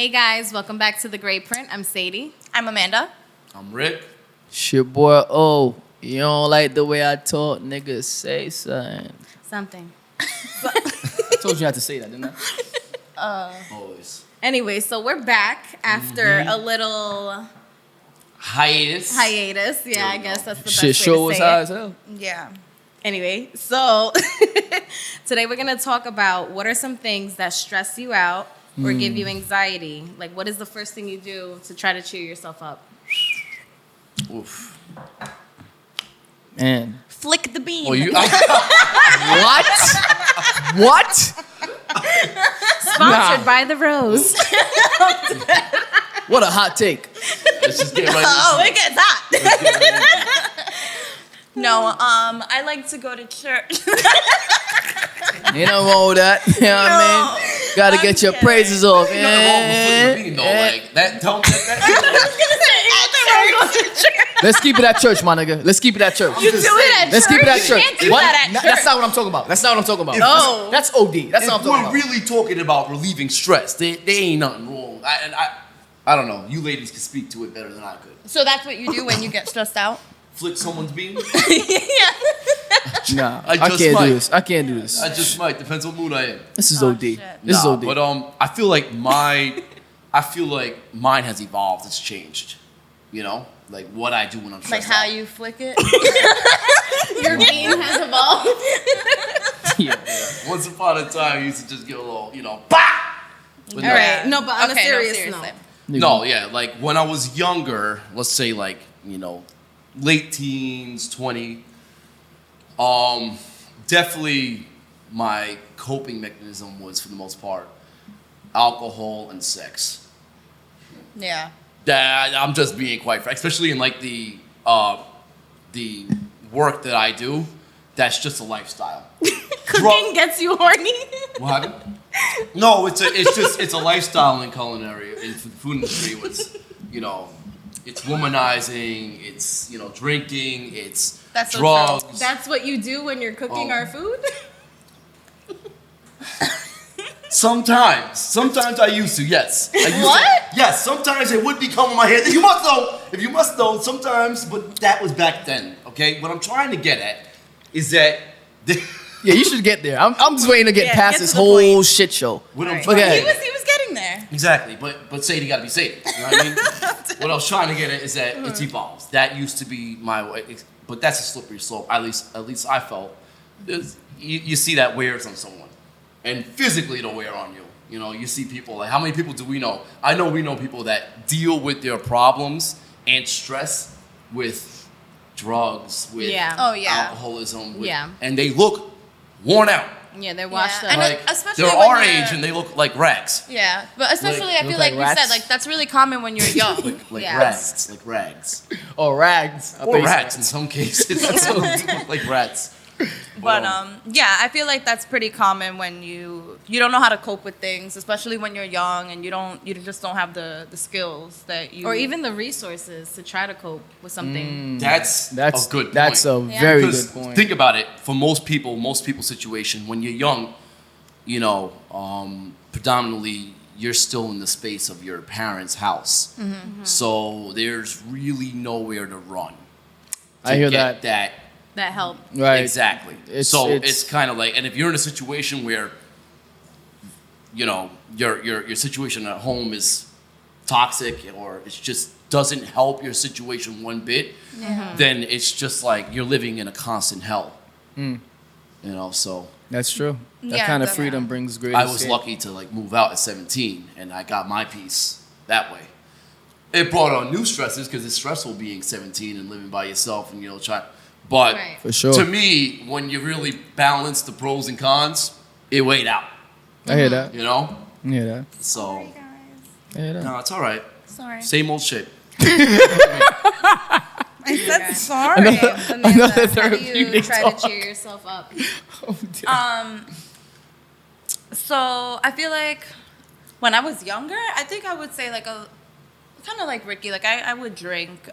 Hey guys, welcome back to The Great Print. I'm Sadie. I'm Amanda. I'm Rick. It's your boy O. You don't like the way I talk, niggas, say something. Something. I told you not to say that, didn't I? Always. Anyway, so we're back after a little Hiatus. hiatus. Yeah, There we I guess go. that's the best Shit way sure to was say high it. as hell. Yeah. Anyway, so today we're going to talk about what are some things that stress you out or give you anxiety. Like, what is the first thing you do to try to cheer yourself up? Oof. Man. Flick the bean. Oh, you. What? What? Sponsored by The Rose. What a hot take. Let's just get right Oh, into it gets hot. No, I like to go to church. Ain't nothing wrong with that. You know what I mean? Gotta get your kidding. praises off. Nothing wrong with flipping the bean, though. Like, that, don't get that. Let's keep it at church, my nigga. Let's keep it at church. You do it at Let's church? keep it at church. You can't do What? that at church. That's not what I'm talking about. That's not what I'm talking about. No. That's OD. That's not If what I'm talking we're about. really talking about relieving stress, there ain't nothing wrong. I don't know. You ladies can speak to it better than I could. So that's what you do when you get stressed out? Flick someone's bean? Nah, I I just can't might. do this. I can't do this. I just might. Depends what mood I am. This is Oh, OD. shit. This is Nah, OD. But I feel like mine has evolved. It's changed. You know, like what I do when I'm Like stressed how out. you flick it? Your bean has evolved. Yeah. Once upon a time, you used to just get a little, bah! But All right. No, but on a serious seriously. note. No, yeah, like when I was younger, let's say like, late teens, 20, definitely my coping mechanism was, for the most part, alcohol and sex. Yeah. I'm just being quite frank, especially in like the work that I do. That's just a lifestyle. Cooking gets you horny. What happened? No, it's a lifestyle in culinary, in the food industry. It's womanizing, it's drinking, it's That's so drugs. That's what you do when you're cooking our food? Sometimes I used to. Yes. I used What? To, yes. Sometimes it would become in my head. If you must know. Sometimes, but that was back then. Okay. What I'm trying to get at is that. Yeah, you should get there. I'm just waiting to get Yeah, past get this to the whole point. shit show. What I'm Right. trying to Okay. get He was getting there. Exactly, but Sadie got to be Sadie. You know what I mean? What I was trying to get at is that it's evolved. That used to be my way, but that's a slippery slope. At least I felt. You see that wears on someone, and physically it'll wear on you. You see people like how many people do we know? I know we know people that deal with their problems and stress with drugs, with Yeah. Oh, yeah. alcoholism, Yeah. and they look worn out. Yeah, they're washed Yeah. up. And Like especially they're when our you're- age and they look like rags. Yeah, but especially I look feel like like you rats? said, like that's really common when you're young. Like Yes. rags, like rags. Oh, rags. I Or thought you said rats in some cases. That's what they look like rats. But yeah, I feel like that's pretty common when you don't know how to cope with things, especially when you're young and you just don't have the skills that you Or even the resources to try to cope with something. That's a good point. That's a Yeah. very Because good point. think about it. For most people's situation, when you're young, predominantly you're still in the space of your parents' house. So there's really nowhere to run. I hear get that. That help. Right. Exactly. It's kind of like, and if you're in a situation where, your situation at home is toxic or it just doesn't help your situation one bit, then it's just like you're living in a constant hell. So That's true. That Yeah, kind of definitely. freedom brings great I was escape. lucky to like move out at 17 and I got my peace that way. It brought on new stresses because it's stressful being 17 and living by yourself and but Right. For sure. to me, when you really balance the pros and cons, it weighed out. I hear that. You know? I hear that. So I hear that. no, it's all right. Sorry. Same old shit. I said sorry. Amanda, Another how do therapeutic you try talk. to cheer yourself up? Oh, damn. So I feel like when I was younger, I think I would say like a kind of like Ricky, like I would drink,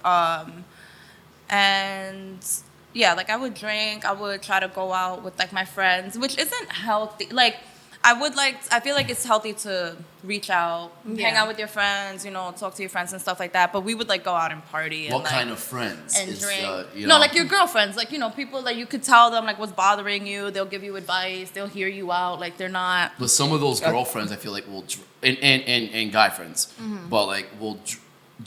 and yeah, like I would drink. I would try to go out with like my friends, which isn't healthy. Like I feel like it's healthy to reach out, hang out with your friends, talk to your friends and stuff like that. But we would like go out and party. What and, like, kind of friends? and drink. You know? No, like your girlfriends, like people that you could tell them like what's bothering you. They'll give you advice. They'll hear you out. Like they're not. But some of those girlfriends, I feel like will and guy friends, but like will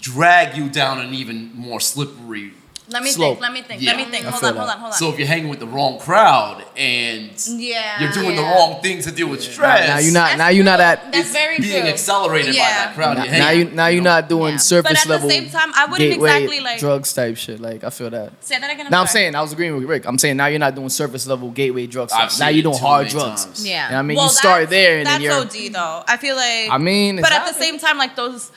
drag you down an even more slippery. Let me Slope. think. Yeah. Hold on. So if you're hanging with the wrong crowd and you're doing the wrong things to deal with stress, Now you're not at That's very being true. accelerated by that crowd. you're hanging. now you're not doing Yeah. surface But at the level same time, I wouldn't gateway exactly, like- drugs type shit. Like I feel that. Say that again. Now I'm sorry. saying I was agreeing with Rick. I'm saying now you're not doing surface level gateway drugs. I've Now seen you're it doing too hard many drugs. times. Yeah. You know what I mean, Well, you start there and that's then you're. OD though. I feel like. I mean, but at the exactly. same time, like those.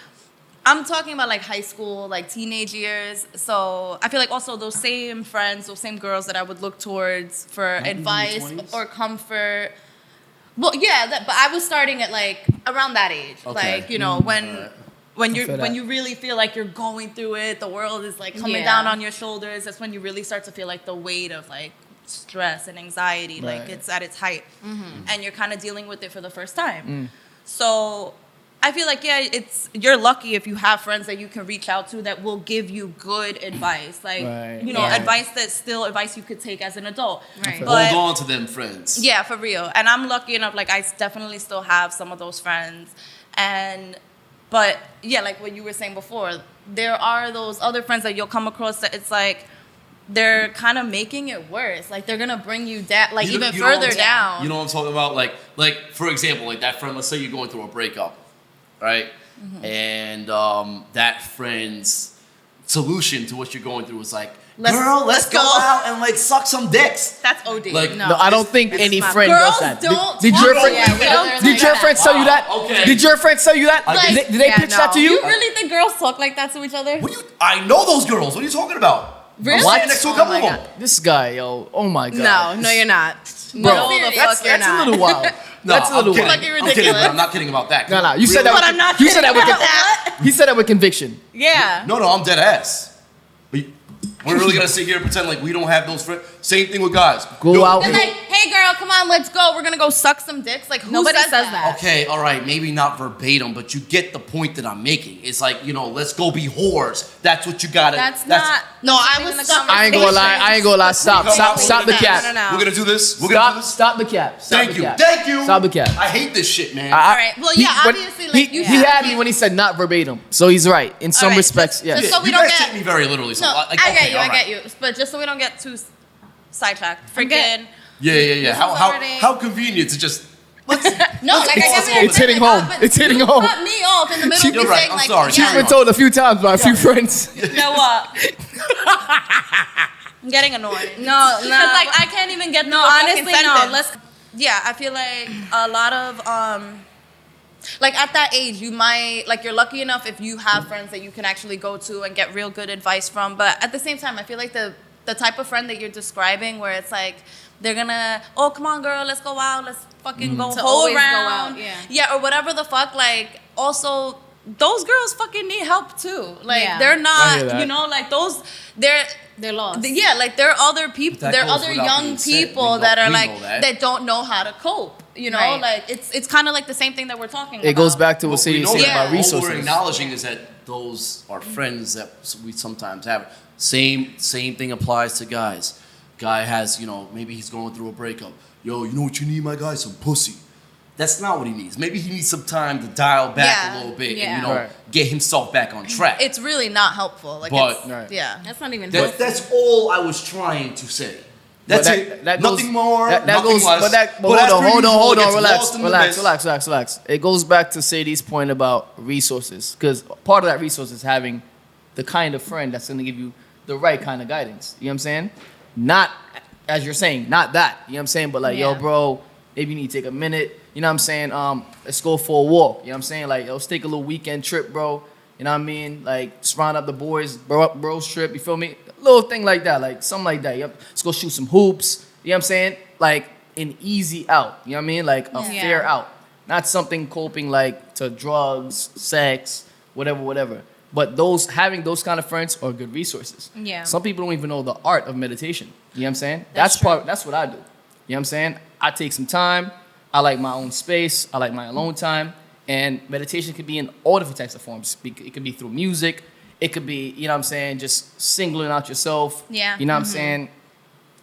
I'm talking about like high school, like teenage years. So I feel like also those same friends, those same girls that I would look towards for advice 20s? or comfort. Well, yeah, but I was starting at like around that age, Okay. like when Alright. when I feel that. when you really feel like you're going through it, the world is like coming Yeah. down on your shoulders. That's when you really start to feel like the weight of like stress and anxiety, like Right. it's at its height, and you're kind of dealing with it for the first time. So I feel like you're lucky if you have friends that you can reach out to that will give you good advice, like Right. Yeah. advice that's still advice you could take as an adult. Right. But Hold on to them friends. yeah, for real. And I'm lucky enough, like I definitely still have some of those friends. But yeah, like what you were saying before, there are those other friends that you'll come across that it's like they're kind of making it worse. Like they're gonna bring you down, like You know- even you know what further I'm- down. You know what I'm talking about? Like for example, like that friend. Let's say you're going through a breakup, right? And that friend's solution to what you're going through is like, girl, let's go out and like suck some dicks. That's OD. Like, No, I don't think It's any not- friend Girls does that. don't Did talk your to friend? each other Did your like friends tell you that? Wow, okay. Did your friends tell you that? Like- Did they pitch that to you? You really think girls talk like that to each other? I know those girls. What are you talking about? Really? I'm What? sitting next to a Oh couple my of them. God. This guy, yo, oh my god. No, you're not. Bro, No, the that's fuck you're a not. little wild. No, That's a I'm little kidding. wild. Fucking I'm kidding, but ridiculous. I'm not kidding about that. No, you said Really? that. But I'm not You said that with. kidding about that. He said that with conviction. Yeah. No, I'm dead ass. We're really gonna sit here and pretend like we don't have those friends. Same thing with guys. Go out. They're like, hey girl, come on, let's go. We're gonna go suck some dicks. Like, who Nobody says says that. Okay, all right, maybe not verbatim, but you get the point that I'm making. It's like, let's go be whores. That's what you gotta. That's not. No, I even was the sucking. I ain't gonna lie. I ain't gonna lie. Stop the cap. No. We're gonna do this. We're gonna do Stop this. the cap. Stop Thank the you. cap. Thank you. Stop the cap. I hate this shit, man. I- Alright, well, yeah, but obviously, like, you he should had be- me when he said not verbatim, so he's right in some Alright, respects. just- Yeah. just so we you don't guys get- take me very literally. So No, like, I okay, get you. all I right. get you. But just so we don't get too sidetracked, Okay. freaking. Yeah. is How already- how convenient to just. No, like I It's- guess it's hitting home. It's hitting home. Cut me off in the middle of me You're right. saying I'm like, sorry. She's Carry been on. told a few times by a few friends. you know what? I'm getting annoyed. No, Because like I can't even get No, through a fucking honestly, no. sentence. Let's. Yeah, I feel like a lot of like at that age you might like you're lucky enough if you have friends that you can actually go to and get real good advice from. But at the same time, I feel like the type of friend that you're describing where it's like they're gonna, oh come on girl, let's go out, let's fucking go To hoe always go around. out, yeah. Yeah, or whatever the fuck, like also those girls fucking need help too. Like Yeah. they're I hear not, that. you know, like those They're lost. yeah, like there are other people, That there are goes other without young being said. people We that are know like that. don't know how to cope. You know, Right. like it's kind of like the same thing that we're talking about. It goes back to what Well, Sadie we know said that. about All we're resources. acknowledging is that those are friends that we sometimes have. Same thing applies to guys. Guy has, maybe he's going through a breakup. Yo, you know what you need, my guy? Some pussy. That's not what he needs. Maybe he needs some time to dial back Yeah. a little bit Yeah. and Right. get himself back on track. It's really not helpful. Like, But- it's, Right. yeah, That's not even. That's all I was trying to say. That's But it. that nothing goes, more. That nothing goes. less. But as hold per on. usual, it gets Relax. lost in the mist. Relax. It goes back to Sadie's point about resources, because part of that resource is having the kind of friend that's going to give you the right kind of guidance. You know what I'm saying? Not as you're saying, not that. You know what I'm saying? But like, yo, Yeah. bro, maybe you need to take a minute. You know what I'm saying? Let's go for a walk. You know what I'm saying? Like, yo, let's take a little weekend trip, bro. You know what I mean? Like, just round up the boys, bros trip. You feel me? A little thing like that, like something like that. Yep. Let's go shoot some hoops. You know what I'm saying? Like an easy out. You know what I mean? Like a Yeah. fair out. Not something coping like to drugs, sex, whatever. But having those kind of friends are good resources. Yeah. Some people don't even know the art of meditation. You know what I'm saying? That's true. That's what I do. You know what I'm saying? I take some time. I like my own space. I like my alone time. And meditation could be in all different types of forms. It could be through music. It could be, you know what I'm saying, just singling out yourself. Yeah. You know what I'm saying?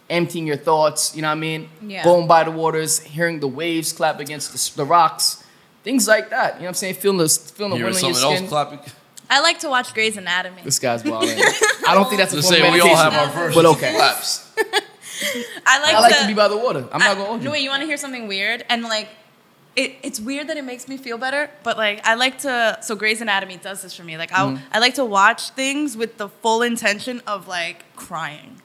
Emptying your thoughts, you know what I mean? Yeah. Going by the waters, hearing the waves clap against the rocks. Things like that. You know what I'm saying? Feeling the Hearing wind on your someone else skin. clapping. I like to watch Grey's Anatomy. This guy's wild. I don't think that's a Just form of say we meditation. all have our versions But of okay. claps. I I like to be by the water. I'm not going to hold No, you. wait, you want to hear something weird? And like, it's weird that it makes me feel better, but like, I like to. So Grey's Anatomy does this for me. Like, I like to watch things with the full intention of like crying,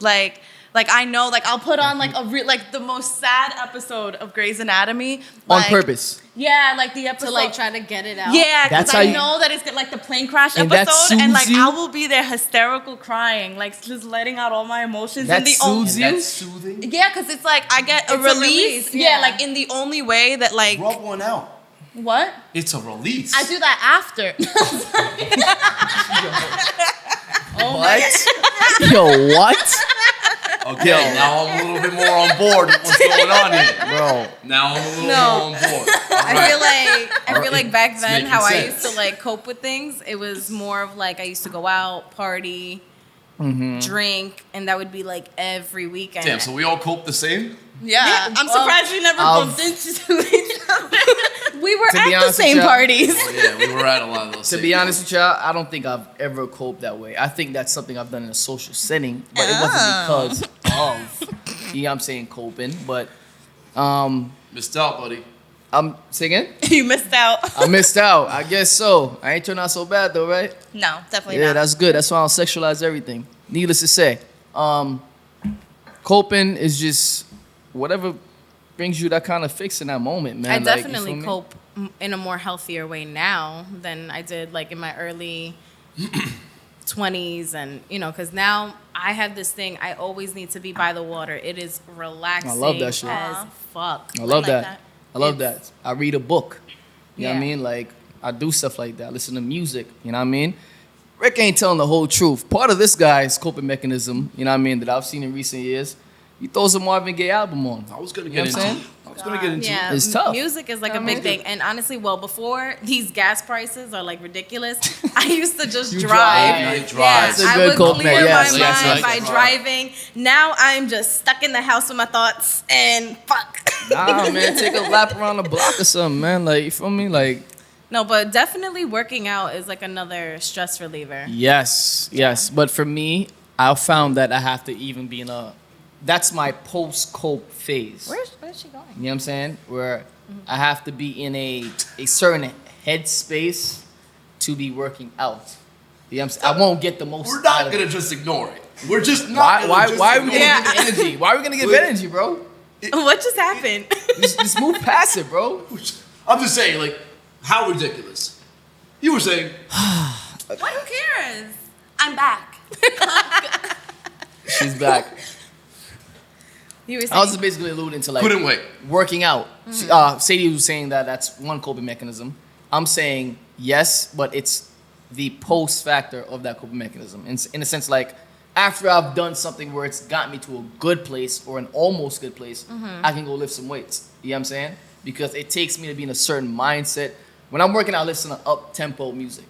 like I know, like I'll put on like like the most sad episode of Grey's Anatomy On like, purpose. Yeah, like the episode To like try to get it out. Yeah, because That's how I you- know that it's like the plane crash And that episode, and like soothes you? I will be there hysterical crying, like just letting out all my emotions. That and the soothes you? That's soothing. Yeah, because it's like I get a It's a release. release, Yeah, yeah. like in the only way that like Rub one out. what It's a release. I do that after. What? Yo, what? Okay, now I'm a little bit more on board with what's going on here. Bro. Now I'm a little No. more on board. I feel like back then making how I sense. used to like cope with things, it was more of like I used to go out, party, drink, and that would be like every weekend. Damn, so we all cope the same? Yeah, I'm surprised we never bumped into each other. We were To be at the honest with same y'all- parties. Oh, yeah, we were at a lot of those. To be honest with y'all, I don't think I've ever coped that way. I think that's something I've done in a social setting, but it wasn't because of, you know what I'm saying, coping. But Missed out, buddy. I'm saying, You missed out. I missed out. I guess so. I ain't turned out so bad though, right? No, definitely Yeah, not. that's good. That's why I don't sexualize everything. Needless to say, coping is just whatever brings you that kind of fix in that moment, man. I Like, you definitely feel me? cope in a more healthier way now than I did like in my early 20s, and you know, because now I have this thing. I always need to be by the water. It is relaxing. I love that shit. as fuck. I love like that. that. I love that. I read a book. You know what I Yeah. mean? Like, I do stuff like that. Listen to music. You know what I mean? Rick ain't telling the whole truth. Part of this guy's coping mechanism, you know what I mean, that I've seen in recent years, he throws a Marvin Gaye album on. I was going to You know get what I'm into saying? I was going to get into Yeah, It's tough. Music is like a big thing, and honestly, well, before these gas prices are like ridiculous, I used to just You drive. drive. Yeah, That's a I good would cope clear method. my Yes, mind yes, by yes. driving. Now I'm just stuck in the house with my thoughts, and fuck. Nah, man, take a lap around the block or something, man. Like, you feel me? Like, No, but definitely working out is like another stress reliever. yes, yes. But for me, I found that I have to even be in a, that's my post-cope phase. Where's she going? You know what I'm saying? Where I have to be in a certain headspace to be working out. You know what I'm saying? I won't get the most We're out not of going it. to just ignore it. We're just not Why gonna just are we ignore gonna it. get energy? Why are we gonna get Wait. energy, bro? What just happened? Just move past it, bro. I'm just saying, like, how ridiculous. You were saying, Who cares? I'm back. She's back. You were I was saying, just basically alluding to like couldn't wait. working out. Sadie was saying that that's one coping mechanism. I'm saying yes, but it's the post factor of that coping mechanism. In a sense, like after I've done something where it's got me to a good place or an almost good place, I can go lift some weights. You know what I'm saying? Because it takes me to be in a certain mindset. When I'm working out, I listen to up tempo music.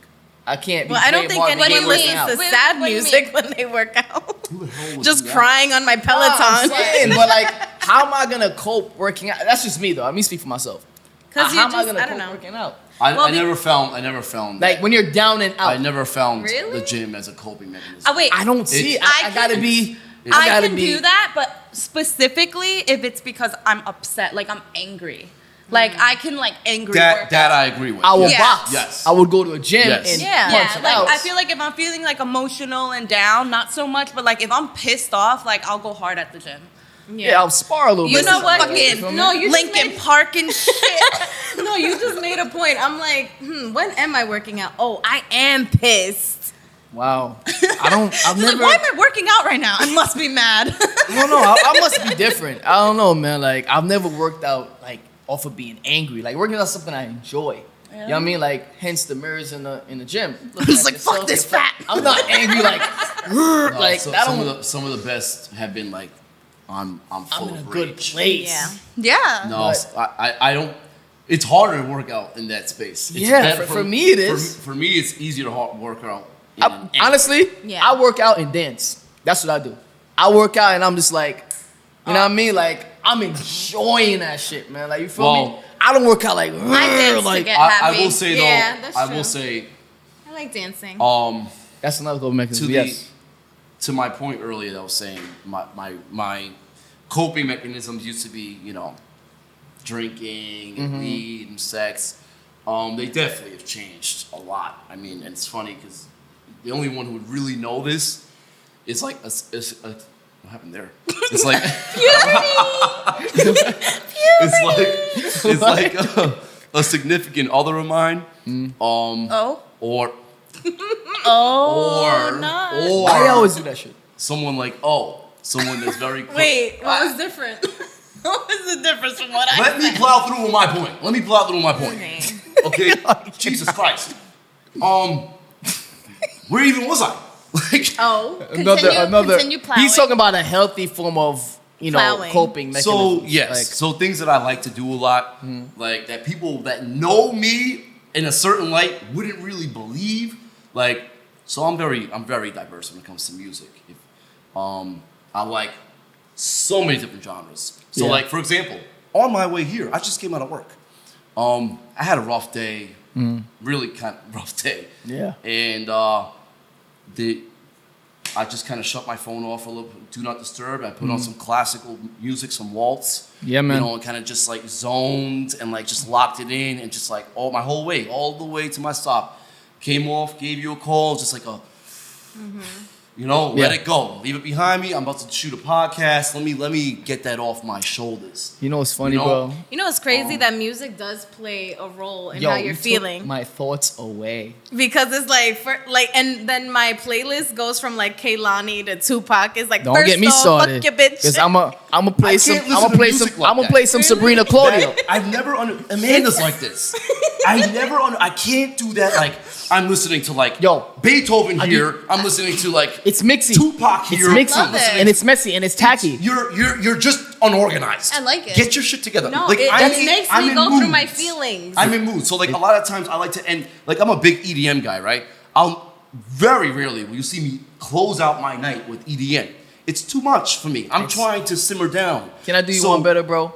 I can't be well, I don't playing think Marvin Gaye anyone working listens out. to Wait, sad what do you music when they work out. Who the hell was Just that? crying on my I'm Peloton. saying, but like, how am I gonna cope working out? That's just me though. Let me speak for myself. Because How you am I just, gonna I don't cope know. working out? I be- never found Like that. when you're down and out. I never found Really? the gym as a coping mechanism. Oh wait, I don't see it. It's- I gotta be. I gotta can be. do that, but specifically if it's because I'm upset, like I'm angry. Like I can like angry work That out. I agree with. I will Yeah. box. Yes. I would go to a gym Yes. and Yeah. punch Yeah, it like out. I feel like if I'm feeling like emotional and down, not so much, but like if I'm pissed off, like I'll go hard at the gym. yeah, I'll spar a little You bit. know what? You feel me? No, you just Lincoln made- Park and shit. No, you just made a point. I'm like, when am I working out? Oh, I am pissed. Wow. I don't. I've Like, never. why am I working out right now? I must be mad. No. I must be different. I don't know, man. Like I've never worked out like off of being angry. Like working out is something I enjoy. You know what I mean? Like hence the mirrors in the gym. Looking It's at like, fuck yourself, this you're fat. I'm not angry. Like No, like so- that some don't. of the best have been like I'm full I'm in a of good rage. place. Yeah. Yeah. No, I don't. It's harder to work out in that space. It's Yeah, better for me it is. For me, it's easier to work out. in an- Honestly, Yeah. I work out and dance. That's what I do. I work out and I'm just like, you know what I mean? Like, I'm enjoying that shit, man. Like, you feel me? Well, I don't work out like, I dance to like get I happy. will say though. Yeah, that's I true. will say. I like dancing. that's another coping mechanism. To Yes. to my point earlier that I was saying, my coping mechanisms used to be, drinking and weed and sex. They definitely have changed a lot. I mean, and it's funny because the only one who would really know this is like what happened there? It's like it's like a significant other of mine. Oh. Or oh, or no. or Why you always do that shit? someone like someone that's very close. Wait, what was different? What is the difference from what Let me plow through with my point. Let me plow through with my point. Okay. Okay? Jesus Christ. Where even was I? Like, Continue plowing. He's talking about a healthy form of, Plowing. coping mechanism. so yes, so things that I like to do a lot, like that people that know me in a certain light wouldn't really believe. Like, so I'm very diverse when it comes to music. I like so many different genres. So Yeah. like, for example, on my way here, I just came out of work. I had a rough day, really kind of rough day. Yeah. And I just kind of shut my phone off a little, do not disturb. I put on some classical music, some waltz. Yeah, man. And kind of just like zoned and like just locked it in and just like my whole way, all the way to my stop. Came off, gave you a call, just like let Yeah. it go. Leave it behind me. I'm about to shoot a podcast. Let me get that off my shoulders. You know what's funny, You know, bro? You know, it's crazy that music does play a role in Yo, how you you're took feeling. my thoughts away. Because it's and then my playlist goes from like Kehlani to Tupac. It's like, Don't first get me off, started. fuck your bitch. Because I'm gonna play some. can't I'm listen gonna to play some. music like I'm gonna that. play some Sabrina Claudio. I've never Amanda's like this. I can't do that. Like I'm listening to like Beethoven here. I'm listening to like It's mixy. Tupac here. It's Love mixy it. and it's messy and it's tacky. You're just unorganized. I like it. Get your shit together. No, like, it makes I'm me in go through my moods. feelings. I'm in mood. So like a lot of times I like to end. Like I'm a big EDM guy, right? I'll very rarely will you see me close out my night with EDM. It's too much for me. I'm trying to simmer down. Can I do you one better, bro?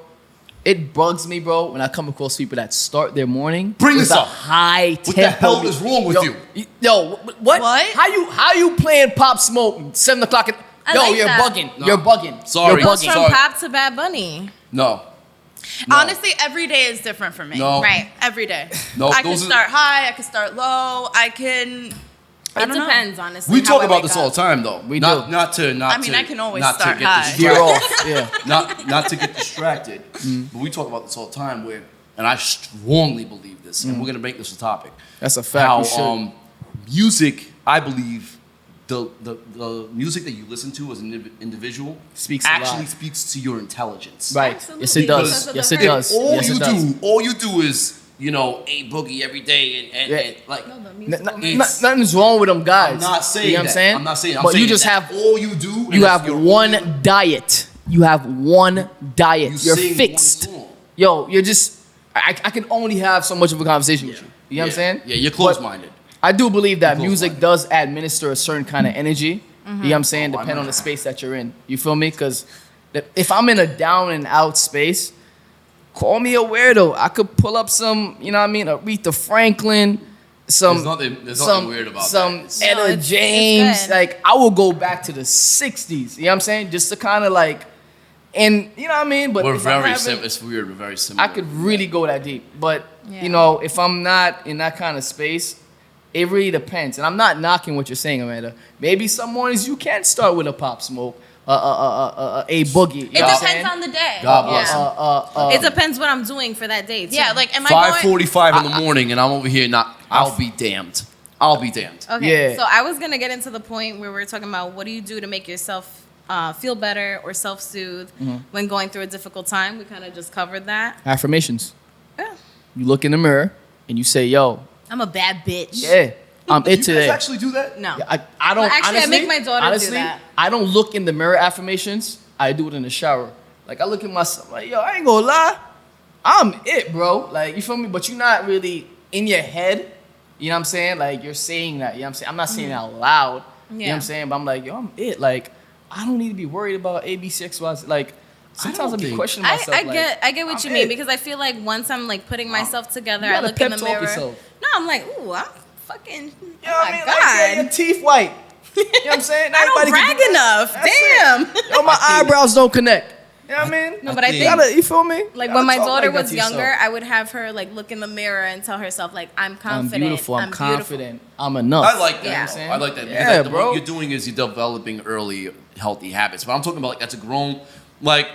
It bugs me, bro, when I come across people that start their morning Bring with this a up. high tempo. What the hell is wrong with you? Yo, what? What? How you playing Pop Smoke 7 o'clock? I Yo, like you're that. bugging. No. You're bugging. Sorry. You're It goes bugging. from Sorry. Pop to Bad Bunny. No. Honestly, every day is different for me. No. Right. Every day. No, I can those are- start high. I can start low. I can. I It don't know. depends, honestly. We how talk I about wake this up. all the time, though. We not, do. Not to. I mean, I can always not start to get high. Veer off. Yeah. not to get distracted. But we talk about this all the time. And I strongly believe this, and we're gonna make this a topic. That's a fact. How We should. music, I believe, the music that you listen to as an individual Speaks a actually lot. speaks to your intelligence. Right. Absolutely. Yes, it does. Because of Yes, the it fact- does. All Yes, you it does. all you do is a boogie every day and like. No, the N- musical n- It's- nothing's wrong with them guys. I'm not saying You know what I'm that. saying? I'm not saying. I'm but saying you just that have all you do. and you that's have your one only- diet. You have one diet. You You're sing fixed. one song. Yo, you're just. I can only have so much of a conversation with you. You know what I'm saying? Yeah, you're But close-minded. I do believe that You're music close-minded. does administer a certain kind of energy. You know what I'm saying? Oh, I Depending on know. the space that you're in. You feel me? Because if I'm in a down and out space, call me a weirdo. I could pull up some, you know what I mean, Aretha Franklin, some There's nothing weird about some that. Etta No, it's James. good. Like I will go back to the 60s. You know what I'm saying? Just to kind of like, and you know what I mean? But We're if I'm very having- similar. It's weird. We're very similar. I could really go that deep. But Yeah. you know, if I'm not in that kind of space, it really depends. And I'm not knocking what you're saying, Amanda. Maybe some mornings you can start with a Pop Smoke, a boogie. You It know what I'm depends saying? on the day. God bless Yeah. him. It depends what I'm doing for that day, too. Yeah, like am I going? 5:45 in the morning, and I'm over here. I'll be damned. I'll be damned. Okay, Yeah. so I was gonna get into the point where we're talking about what do you do to make yourself feel better or self-soothe when going through a difficult time. We kind of just covered that. Affirmations. Yeah. You look in the mirror and you say, "Yo, I'm a bad bitch. yeah, I'm it You guys today." actually do that? No. I don't. Well, actually, I honestly, make my daughter do honestly, that. I don't look in the mirror affirmations. I do it in the shower. Like, I look at myself, like, yo, I ain't gonna lie. I'm it, bro. Like, you feel me? But you're not really in your head. You know what I'm saying? Like, you're saying that. You know what I'm saying? I'm not saying it out loud. You know what I'm saying? But I'm like, yo, I'm it. Like, I don't need to be worried about A, B, C, X, Y, Z. Like, sometimes I be questioning myself. I get what you mean, because I feel like once I'm like putting myself together, I look in the mirror. No, I'm like, ooh, I'm fucking. You know Oh what I my mean? God. Like, yeah, your teeth white. You know what I'm saying? I don't Everybody brag can do enough. that. Damn. Yo, my eyebrows don't connect. You know what I mean? No, but I think- think You feel me? like You when gotta my talk daughter like that was to younger, yourself. I would have her like look in the mirror and tell herself like, I'm confident. I'm beautiful. I'm beautiful. confident. I'm enough. I like that. Yeah. You know what I'm saying? I like that. Because Yeah, that, bro. What you're doing is you're developing early healthy habits. But I'm talking about like as a grown, like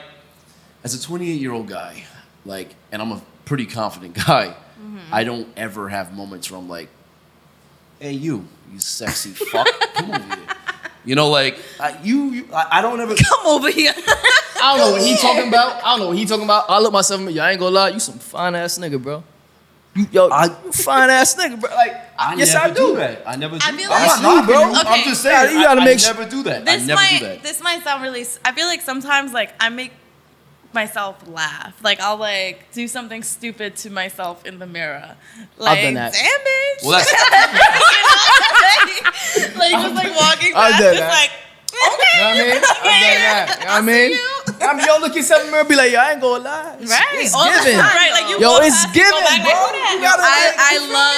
as a 28-year-old guy, like, and I'm a pretty confident guy. I don't ever have moments where I'm like, hey, you sexy fuck, come over here. You know, like I don't ever. Come over here. I don't know what he talking about. I look myself in the mirror. I ain't gonna lie. You some fine ass nigga, bro. You fine ass nigga, bro. Like, yes, I do. That. I never do. I feel I'm like- not knocking bro. you. I'm Okay. just saying. You gotta I make sure- never do that. This I never do might that. this might sound really. I feel like sometimes like I make myself laugh. Like I'll like do something stupid to myself in the mirror. Like, I've done that. damn it. Well, that's like just like walking I've past, done it's that. like, You know what I mean? I've done that. You know what I mean? Yo, look yourself in the mirror, be like, yo, I ain't gonna lie. It's all the given. time. Right, like you Yo, walk it's past, you go given, back, bro. like, who that? You gotta, I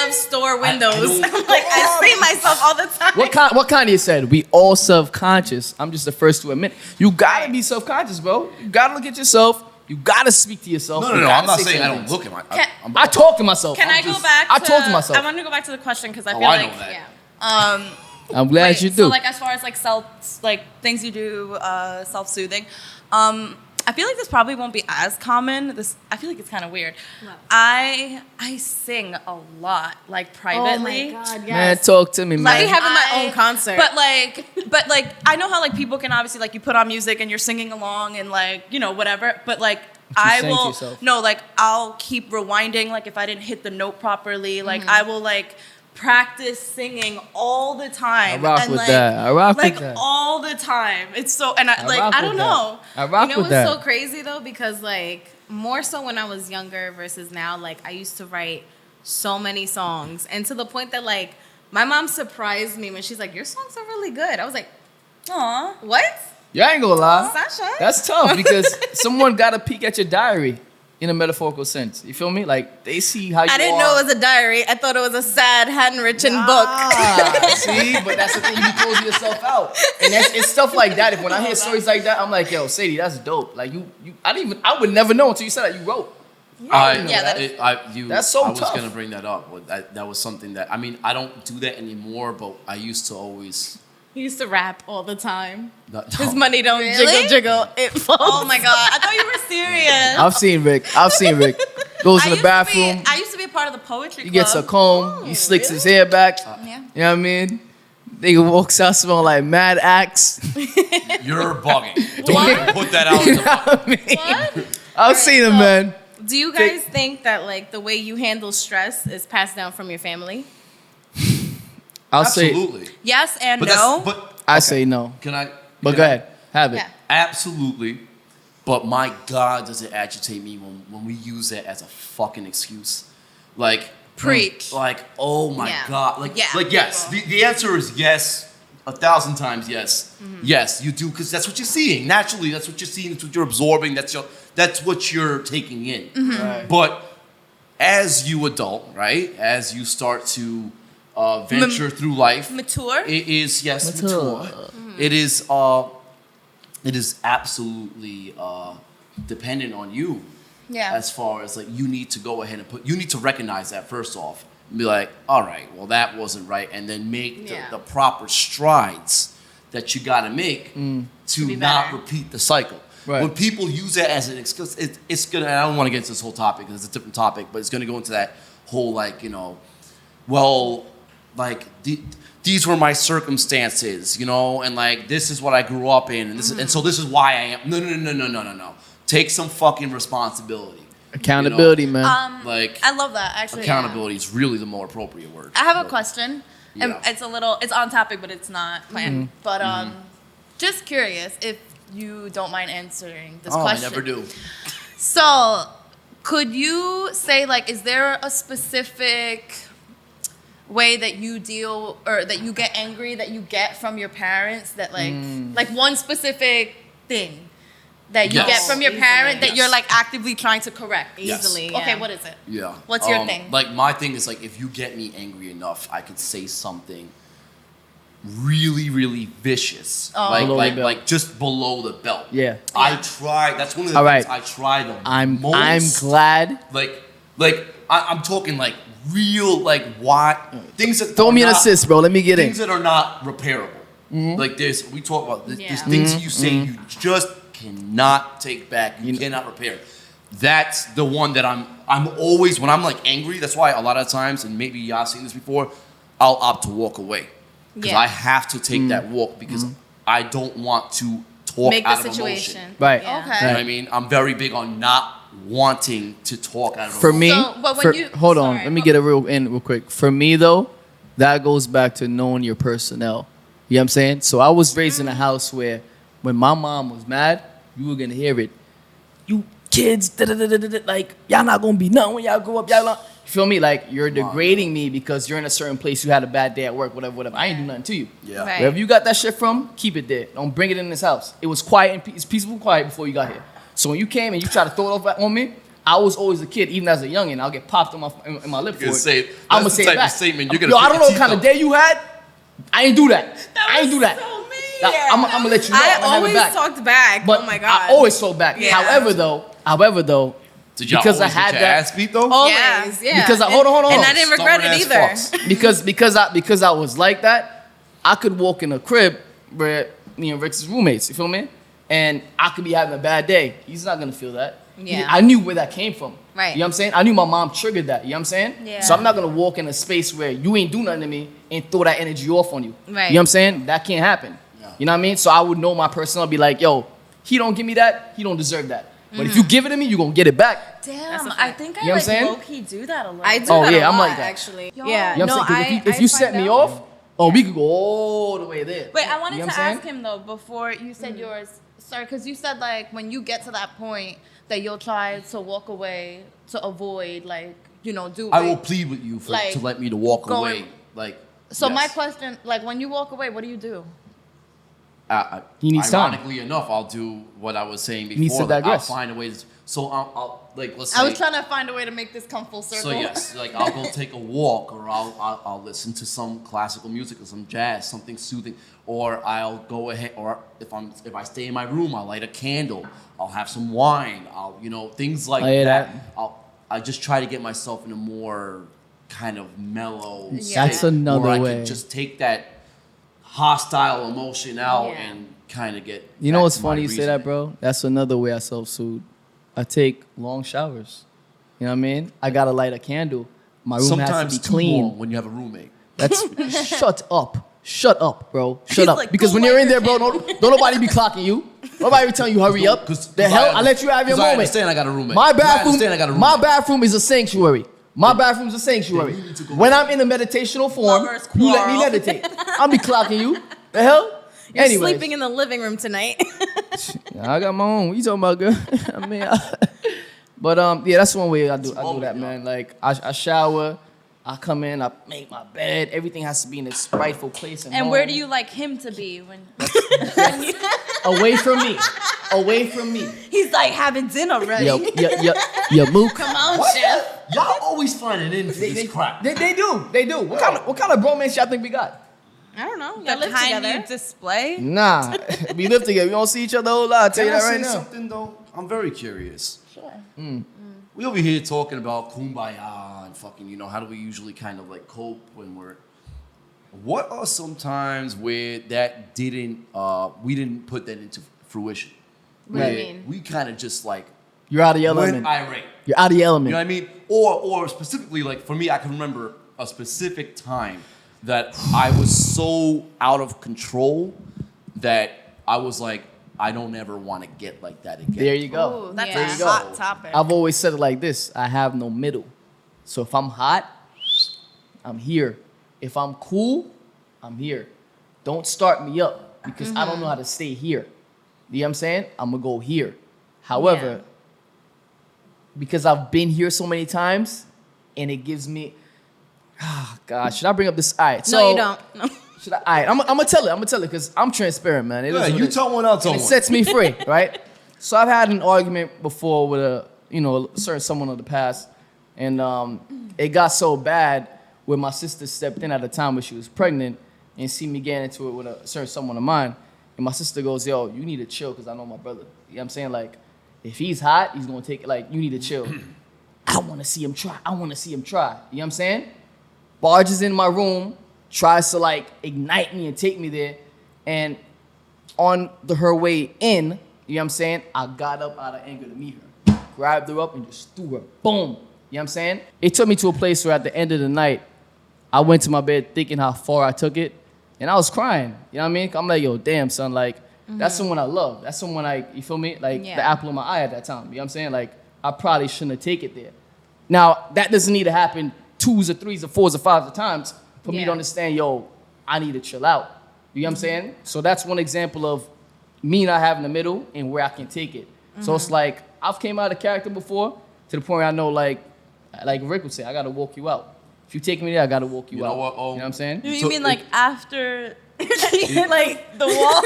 love store windows. don't- Like I see myself all the time. What kind you said? We all self-conscious. I'm just the first to admit. You gotta be self-conscious, bro. You gotta look at yourself. You gotta speak to yourself. no. You gotta I'm not say saying I certain don't things. look at my. I talk to myself. Can I go back? I talk to myself. I want to go back to the question because I Oh, feel I like know that. Yeah. I'm glad wait, you do. So like as far as like things you do self-soothing, I feel like this probably won't be as common. I feel like it's kind of weird. What? I sing a lot, like privately. Oh my God, yes. Man, talk to me, Let man. me having my own concert. But like I know how like people can obviously like you put on music and you're singing along and like, you know, whatever. But like I sing to will yourself. no, like I'll keep rewinding, like if I didn't hit the note properly, like Mm-hmm. I will like practice singing all the time. I rock and, with like, that. I rock with like that. all the time. It's so and I like rock I with don't that. know. I rock You know with what's that. so crazy though? Because like more so when I was younger versus now, like I used to write so many songs, and to the point that like my mom surprised me when she's like, "Your songs are really good." I was like, Aw. "What, Yeah, I ain't gonna lie. Sasha?" That's tough because someone got to peek at your diary in a metaphorical sense. You feel me? Like they see how you I didn't are. know it was a diary. I thought it was a sad handwritten book. See, but that's the thing. You close yourself out, and it's stuff like that. If when I hear stories like that, I'm like, yo, Sadie, that's dope. Like I would never know until you said that you wrote. That's so I was tough. gonna bring that up. But that was something that I don't do that anymore. But I used to always. He used to rap all the time. No, His money don't Really? jiggle, it falls. Oh my god. I thought you were serious. I've seen Rick. Goes to the bathroom. I used to be a part of the poetry He club. gets a comb. He slicks his hair back. Yeah. You know what I mean? Nigga walks out smelling like Mad Axe. You're bugging. Don't even put that out. You know what I mean? What? I've seen him, so- man. Do you guys think that like the way you handle stress is passed down from your family? I'll say Absolutely. Yes and But no. I I say no. Can I? But can go I- ahead. Have it. Yeah. Absolutely. But my God, does it agitate me when we use that as a fucking excuse? Like, Preach. like, oh my Yeah. God. Like, Yeah. like yes. The answer is yes. 1,000 times yes. Yes, you do, because that's what you're seeing. Naturally, that's what you're seeing. That's what you're absorbing. That's what you're taking in. Right. But as you adult, right? As you start to venture through life, Mature. it is Mature. mature. It is absolutely dependent on you. Yeah. As far as like you need to go ahead and you need to recognize that first off and be like, all right, well that wasn't right, and then make Yeah. the proper strides that you got to make to be not better. repeat the cycle. Right. When people use that as an excuse, it's gonna. And I don't want to get into this whole topic because it's a different topic, but it's gonna go into that whole like well, like these were my circumstances, and like this is what I grew up in, and and so this is why I am. No. Take some fucking responsibility. Accountability, man. Like I love that actually. accountability is really the more appropriate word. I have a But- question. Yeah. It's on topic, but it's not planned. But just curious, if you don't mind answering this Oh, question. I never do. So, could you say, like, is there a specific way that you deal or that you get angry that you get from your parents that, like one specific thing that you Yes. get from your Easily. parent that you're, Yes. like, actively trying to correct? Yes. Easily. Okay, Yeah. what is it? Yeah. What's your thing? Like my thing is like if you get me angry enough, I could say something really, really vicious. Oh. Like Below the like belt. like just below the belt. Yeah. I try. That's one of the All things right. I try the I'm most. glad. I'm talking like real like why things that Throw are me an not- assist, bro. Let me get in. things that are not repairable. Like this, we talk about this. Yeah. There's things you say you just cannot take back. You cannot repair. That's the one that I'm always when I'm like angry. That's why a lot of times, and maybe y'all seen this before, I'll opt to walk away because Yeah. I have to take that walk because I don't want to talk Make out the of situation. emotion. Right. Yeah. Okay. You know what I mean? I'm very big on not wanting to talk out of For emotion. me, So, but when you- hold on, sorry. let me get it real quick. For me though, that goes back to knowing your personnel. You know what I'm saying? So I was raised in a house where when my mom was mad, you were gonna hear it. You kids, like y'all not gonna be nothing when y'all grow up. Y'all not. You feel me? Like you're degrading me because you're in a certain place. You had a bad day at work, whatever. I ain't do nothing to you. Yeah. Right. Wherever you got that shit from, keep it there. Don't bring it in this house. It was quiet and it's peaceful and quiet before you got here. So when you came and you tried to throw it over on me, I was always a kid, even as a youngin'. I'll get popped in my lip for You're gonna it. say it. I'm gonna That's the say type it of back. statement you're gonna Yo, I pick don't know your what kind of teeth day you had. I ain't do that. I ain't do that. So mean. I'm gonna let you know. I I'm gonna have it always back. talked back. But oh my god. I always talk back. Yeah. However, though, Did y'all because I always had get your that- ass beat though? Always, yeah. Because hold on. And I didn't regret it Stubborn-ass either. fucks. because I was like that, I could walk in a crib where me and Rick's roommates, you feel me? And I could be having a bad day. He's not gonna feel that. Yeah. I knew where that came from. Right. You know what I'm saying? I knew my mom triggered that. You know what I'm saying? Yeah. So I'm not gonna walk in a space where you ain't do nothing to me and throw that energy off on you. Right. You know what I'm saying? That can't happen. Yeah. You know what I mean? So I would know my personnel, be like, yo, he don't give me that, he don't deserve that. But if you give it to me, you gonna get it back. That's Damn, a I fact. think You know what I'm saying? low-key do that a lot. I do Oh, that yeah, a I'm lot, like that. actually. Yo. Yeah. You know what I'm saying? 'Cause if you set me off, we could go all the way there. Wait, I wanted You know to what I'm ask saying? him though before you said yours. Sorry, because you said like when you get to that point that you'll try to walk away to avoid like do. I will plead with you Like, to let me to walk going- away. Like So my yes. question, like when you walk away, what do you do? He needs time. Ironically enough, I'll do what I was saying before. needs to like, I'll digress. find a way to. So I'll like let's say. I was trying to find a way to make this come full circle. So yes, like I'll go take a walk, or I'll listen to some classical music or some jazz, something soothing, or I'll go ahead, or if I stay in my room, I'll light a candle, I'll have some wine, I'll things like I hear that. that. I just try to get myself in a more kind of mellow. Yeah. That's state another where I way. can just take that hostile emotion out Yeah. and kind of get. You know back what's to my funny you say that, reasoning. bro? That's another way I self-soothe. I take long showers. You know what I mean? I gotta light a candle. My room Sometimes has to be too clean. long when you have a roommate. That's shut up, bro. Shut up. like, Because go when you're light in there, your bro, don't nobody be clocking you. Nobody be telling you hurry up. The hell, I let you have your 'cause I moment. understand I got a roommate. My 'Cause I bathroom, understand I got a my roommate. bathroom is a sanctuary. My bathroom's a sanctuary. Then you need to go When I'm in a meditational form, Lovers you let me quarrel. meditate. I'll be clocking you. The hell? You're Anyways. sleeping in the living room tonight. I got my own. What you talking about, girl? I mean, but yeah, that's one way I do that, man. Like I shower, I come in, I make my bed. Everything has to be in its rightful place. And where do you like him to be when Away from me. Away from me. he's like having dinner ready? Yo, mook. Come on, What? chef. Y'all always find it in for this crap. They do. What kind of bromance y'all think we got? I don't know. The Y'all live kind together. you display? Nah, we live together. We don't see each other a whole lot. I'll tell you Can I that say right now. something though? I'm very curious. Sure. We over here talking about kumbaya and fucking, how do we usually kind of like cope when we're. What are some times where that we didn't put that into fruition? What do you Where mean? We kind of just like You're out of your went element. irate. You're out of your element. You know what I mean? Or specifically, like for me, I can remember a specific time that I was so out of control that I was like, I don't ever want to get like that again. There you go. Ooh, that's Yeah. There you a go. hot topic. I've always said it like this: I have no middle. So if I'm hot, I'm here. If I'm cool, I'm here. Don't start me up because I don't know how to stay here. You know what I'm saying? I'm gonna go here. However, Yeah. because I've been here so many times, and it gives me, God, should I bring up this? All right, so No, you don't. No. should I? All right, I'm gonna tell it because I'm transparent, man. It is Yeah, what you it is. tell one, I'll tell And one. it sets me free, right? So I've had an argument before with a certain someone of the past, and it got so bad where my sister stepped in at a time when she was pregnant and see me getting into it with a certain someone of mine, and my sister goes, "Yo, you need to chill because I know my brother." You know what I'm saying? Like, if he's hot, he's gonna take it. Like, you need to chill. I want to see him try. You know what I'm saying? Barges in my room, tries to like ignite me and take me there, and on her way in, you know what I'm saying? I got up out of anger to meet her, grabbed her up and just threw her. Boom. You know what I'm saying? It took me to a place where at the end of the night, I went to my bed thinking how far I took it, and I was crying. You know what I mean? I'm like, yo, damn, son, like, that's someone I love. That's someone you feel me? Like, Yeah. the apple of my eye at that time. You know what I'm saying? Like, I probably shouldn't have taken it there. Now, that doesn't need to happen 2s or 3s or 4s or 5s of times for me to Yeah. understand, yo, I need to chill out. You know what I'm saying? So that's one example of me not having the middle and where I can take it. So it's like, I've came out of character before to the point where I know, like Rick would say, I gotta walk you out. If you take me there, I gotta walk you, You know out. what, You know what I'm saying? You So mean like it- after Like the wall?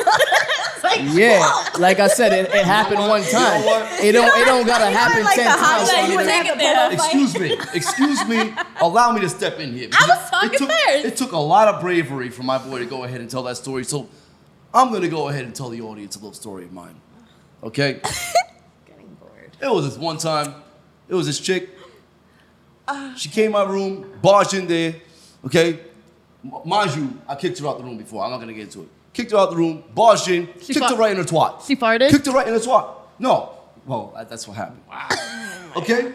Yeah, like I said, it happened one time. what? It don't gotta happen like 10 the times. highlight, for me you to- take it there. Excuse me, allow me to step in here. I was talking it took, first. It took a lot of bravery for my boy to go ahead and tell that story, so I'm gonna go ahead and tell the audience a little story of mine. Okay? Getting bored. It was this one time, it was this chick. She came in my room, barged in there, okay? Mind you, I kicked her out the room before. I'm not gonna get into it. Kicked her out the room, barged in, kicked her right in her twat. She farted? Kicked her right in her twat. No. Well, that's what happened. Okay?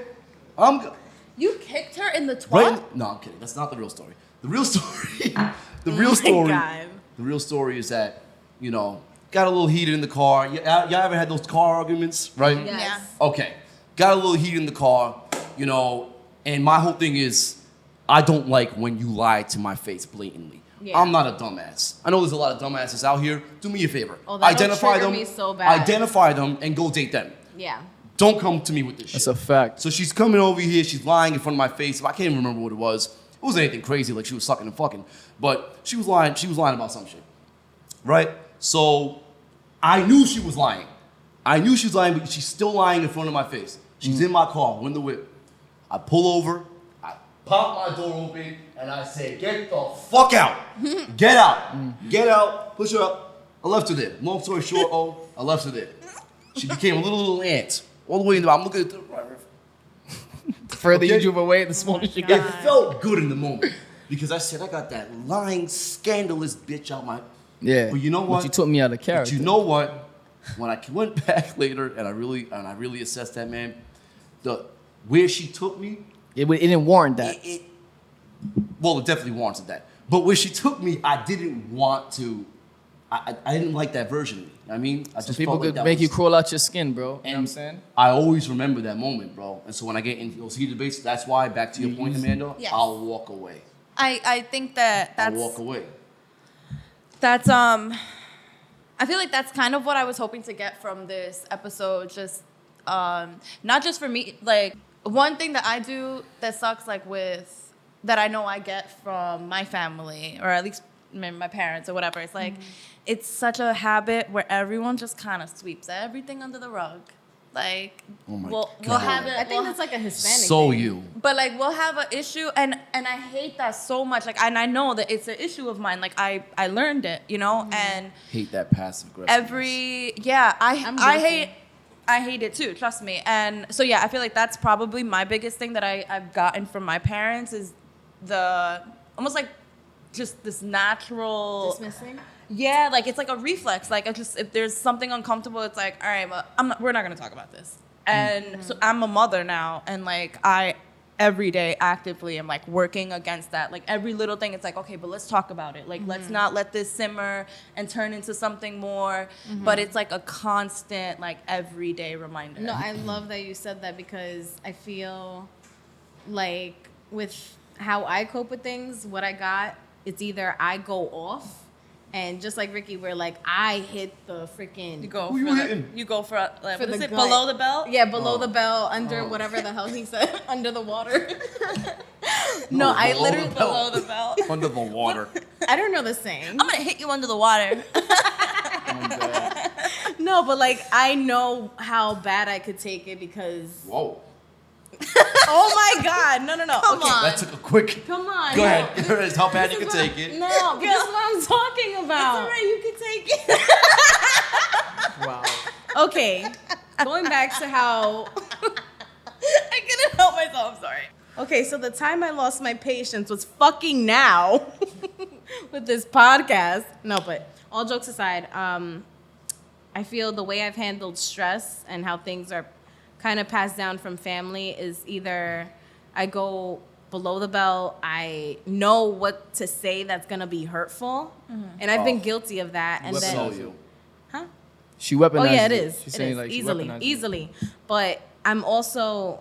You kicked her in the twat? Right? No, I'm kidding. That's not the real story. The real story, the real story, God. the real story is that, got a little heated in the car. Y'all ever had those car arguments, right? Yes. Okay. Got a little heat in the car, and my whole thing is, I don't like when you lie to my face blatantly. Yeah. I'm not a dumbass. I know there's a lot of dumbasses out here. Do me a favor. Oh, that'll Identify trigger them. me so bad. Identify them and go date them. Yeah. Don't come to me with this shit. That's a fact. So she's coming over here, she's lying in front of my face. I can't even remember what it was. It wasn't anything crazy, like she was sucking and fucking. But she was lying about some shit. Right? So I knew she was lying. But she's still lying in front of my face. She's in my car, window whip. I pull over, I pop my door open, and I say, get the fuck out. Get out. Get out. Push her up. I left her there. Long story short, I left her there. She became a little ant. All the way in the I'm looking at the The further you Okay. drove away, the smaller you It get. felt good in the moment. Because I said, I got that lying, scandalous bitch out my... Yeah. But you know what? But you took me out of But character. you know what? When I went back later and I really assessed that, man, where she took me, It didn't warrant that. well, it definitely warranted that. But where she took me, I didn't want to. I didn't like that version of me. I mean, I just People felt like could that make was- you crawl out your skin, bro. You know what I'm And saying? I always remember that moment, bro. And so when I get into those heated debates, that's why, back to your point, Amanda, Yes. I'll walk away. I think that's I'll walk away. That's I feel like that's kind of what I was hoping to get from this episode. Just not just for me. Like, one thing that I do that sucks, like, with that I know I get from my family, or at least my parents or whatever. It's like it's such a habit where everyone just kind of sweeps everything under the rug. Like, Oh my we'll God. have it. I think that's like a Hispanic So thing. you. But like we'll have an issue, and I hate that so much. Like, and I know that it's an issue of mine. Like, I learned it, and Hate that passive aggressive. I hate it too. Trust me. And so I feel like that's probably my biggest thing that I've gotten from my parents is the almost like just this natural Dismissing? Yeah, like it's like a reflex. Like, if there's something uncomfortable, it's like, all right, well, we're not gonna talk about this. And so I'm a mother now, and like I every day actively am like working against that. Like every little thing, it's like, okay, but let's talk about it. Like let's not let this simmer and turn into something more. But it's like a constant, like everyday reminder. No, I love that you said that because I feel like with how I cope with things, what I got, it's either I go off And just like Ricky, where like I hit the freaking You go Who you for the, hitting? you go for like, For what is the it? gut. Below the belt? Yeah, below the belt, Oh. under whatever the hell he said, under the water. No, I below literally the belt. Below the belt. Under the water. I don't know the saying. I'm gonna hit you under the water. No, but like I know how bad I could take it because. Whoa. Oh my God! No. Come Okay. on. That took a quick. Come on. Go no. ahead. Here it is. How bad you This can is take it. No, but this is what I'm talking about. It's alright, you can take it. Wow. Okay, going back to how. I couldn't help myself. I'm sorry. Okay, so the time I lost my patience was fucking now with this podcast. No, but all jokes aside, I feel the way I've handled stress and how things are kind of passed down from family is either I go below the belt, I know what to say that's gonna be hurtful, and I've been guilty of that. And Let's then, sell you. huh? She weaponized Oh yeah, it it. is. She's It saying is. like she Easily, weaponized it. easily. But I'm also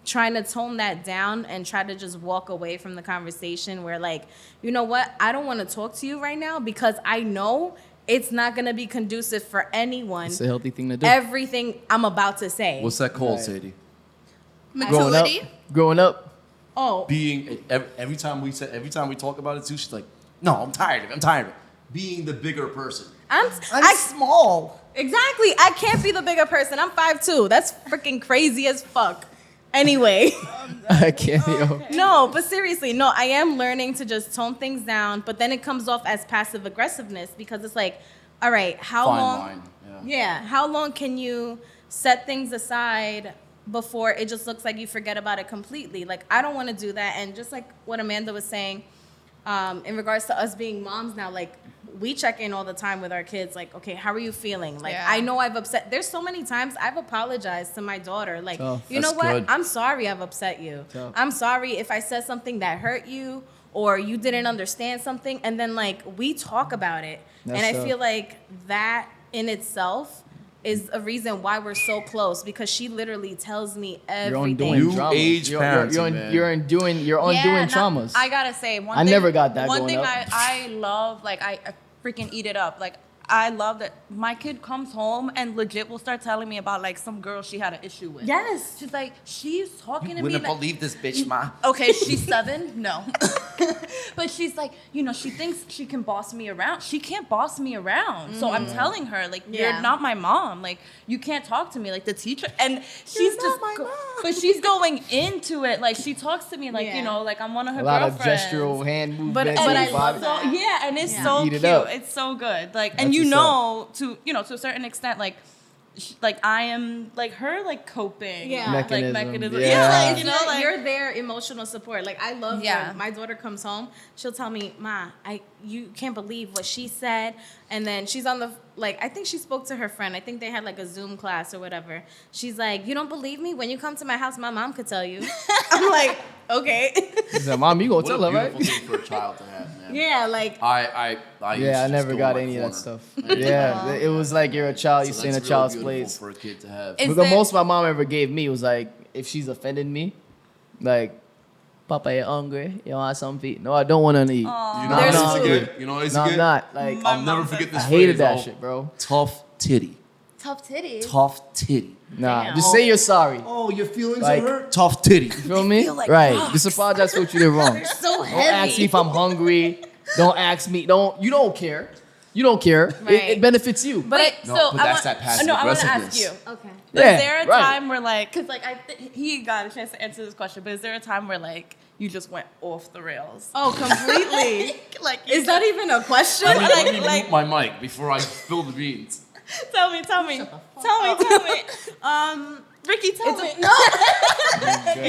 trying to tone that down and try to just walk away from the conversation where like, you know what? I don't want to talk to you right now because I know it's not going to be conducive for anyone. It's a healthy thing to do. Everything I'm about to say. What's that called, Right. Sadie? growing up, Maturity. growing up, Oh, Being every time we talk about it too, she's like, "No, I'm tired of it. I'm tired of it." Being the bigger person. I'm small. exactly. I can't be the bigger person. I'm 5'2". That's freaking crazy as fuck. Anyway. I can't. Yo. No, but seriously, no, I am learning to just tone things down, but then it comes off as passive aggressiveness because it's like, all right, how Fine long? line. Yeah, how long can you set things aside before it just looks like you forget about it completely? Like, I don't want to do that. And just like what Amanda was saying, in regards to us being moms now, like, we check in all the time with our kids, like, okay, how are you feeling? Like, Yeah. I know I've upset. There's so many times I've apologized to my daughter. Like, Tough. you know That's what? good. I'm sorry I've upset you. Tough. I'm sorry if I said something that hurt you or you didn't understand something. And then, like, we talk about it. That's and I tough. feel like that in itself is a reason why we're so close because she literally tells me You're everything. undoing New traumas. age you're, parenting, you're, man. you're undoing traumas. I gotta say, one I thing, never got that One growing thing up. I love, like I freaking eat it up. Like I love that my kid comes home and legit will start telling me about like some girl she had an issue with. Yes. She's like, she's talking to me Wouldn't like, believe this bitch, ma. okay, she's 7, no. But she's like, you know, she thinks she can boss me around. She can't boss me around. So I'm telling her, like, Yeah. you're not my mom. Like, you can't talk to me like the teacher. And she's not just, my mom. but she's going into it. Like, she talks to me like, Yeah. you know, like I'm one of her a lot of girlfriends. gestural hand movements. But and I body- love So, that. yeah, and it's Yeah. so Eat cute. it up. It's so good. Like, That's and you what's know, to a certain extent, like, like I am like her, like coping, Yeah. like Mechanism. Yeah, Yeah. like, It's you know, like like you're their emotional support. Like I love Yeah. when my daughter comes home, she'll tell me, "Ma, you can't believe what she said." And then she's on the I think she spoke to her friend. I think they had like a Zoom class or whatever. She's like, "You don't believe me? When you come to my house, my mom could tell you." I'm like, "Okay." He said, Mom, you gonna What tell a her, beautiful right? thing for a child to have, man. Yeah, like I used Yeah, I to just never go got in my any of that corner. stuff. Yeah, it was like you're a child. So You stay in a that's child's really beautiful place. for a kid to have. Is But the there- most my mom ever gave me was like, if she's offended me, like, Papa, you hungry? You want something to eat? No, I don't want to eat. You know I'm what I There's used to food. get? You know what I used No, to I'm get? not. Like, My I'll never mom forget says this I phrase. hated that oh, shit, bro. Tough titty. tough titties. Tough titty. Nah, Damn. just say you're sorry. Oh, your feelings Like- are hurt? Tough titty. You feel me? feel like Right. rocks. Just apologize for what you did wrong. so Don't ask me if I'm hungry. Don't ask me. You don't care. You don't care. Right. It benefits you. But No, so but I that's want, that passive no, I want to ask aggressiveness. you. Okay. Yeah, Is there a right. time where like, cause like he got a chance to answer this question, but is there a time where like you just went off the rails? Oh, completely. Like, Is that even a question? Let me, Like- let me like- mute my mic before I spill the beans. tell me. Ricky, tell me. No,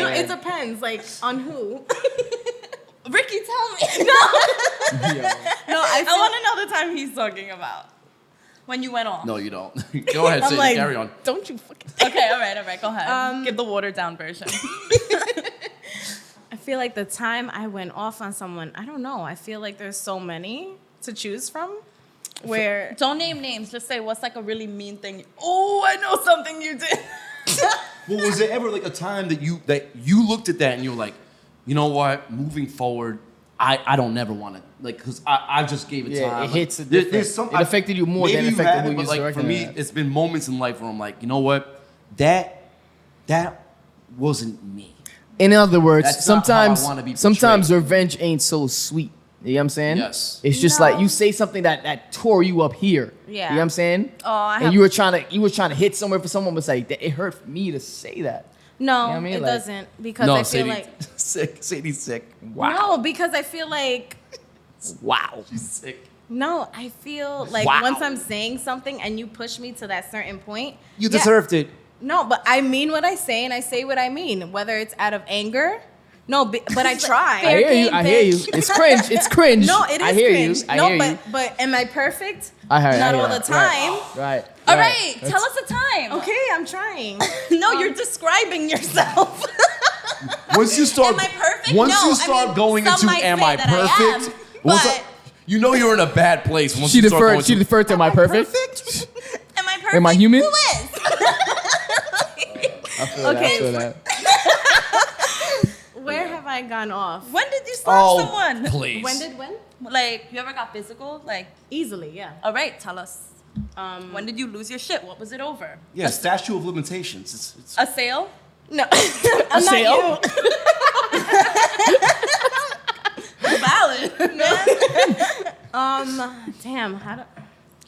it depends. Like on who. Ricky, tell me. Yeah. No, I want to know the time he's talking about. When you went off. No, you don't. Go ahead, I'm say like, it. Carry on. Don't you fucking. Okay, all right, go ahead. Give the watered down version. I feel like the time I went off on someone, I don't know. I feel like there's so many to choose from. Where Don't name names. Just say what's like a really mean thing. Oh, I know something you did. Well, was there ever like a time that you looked at that and you were like, you know what? Moving forward, I don't never want to like because I just gave it Yeah, time. it hits it There- different. there's some, It affected you more maybe than it you affected haven't, who but you like used to for me, recognize. it's been moments in life where I'm like, you know what, that wasn't me. In other words, That's not how I sometimes wanna be sometimes portrayed. revenge ain't so sweet. You know what I'm saying? Yes. It's just No. like you say something that tore you up here. Yeah. You know what I'm saying? Oh, I and have- you were trying to hit somewhere for someone was like, it hurt me to say that. No, You know what I mean? it Like- doesn't because No, I feel Sadie, like sick. Sadie's sick. no, because I feel like Wow. She's sick. no, I feel like Wow. once I'm saying something and you push me to that certain point, You yeah. deserved it. No, but I mean what I say and I say what I mean, whether it's out of anger. No, but I try. I hear you. I hear you. It's cringe. It's cringe. No, it is I hear cringe. you. I no, hear you. but am I perfect? I hear. Not I hear all that. the time. Right. All right, tell That's- us a time. Okay, I'm trying. No, you're describing yourself. Once you start, Am I perfect? Once No, you I start mean, going some into might "Am say I that I am, perfect?" Once but- you know you're in a bad place. Once She you start going deferred. She to, deferred to am I perfect? Am I perfect? Am I human? Who is? I feel Okay. that. I feel that. Where have I gone off? When did you slap Oh, someone? please. When? Like, you ever got physical? Like, Easily, yeah. all right, tell us. When did you lose your shit? What was it over? Yeah, statute of limitations. It's A sale? No, I'm not sale? you. Valid. Damn. How do?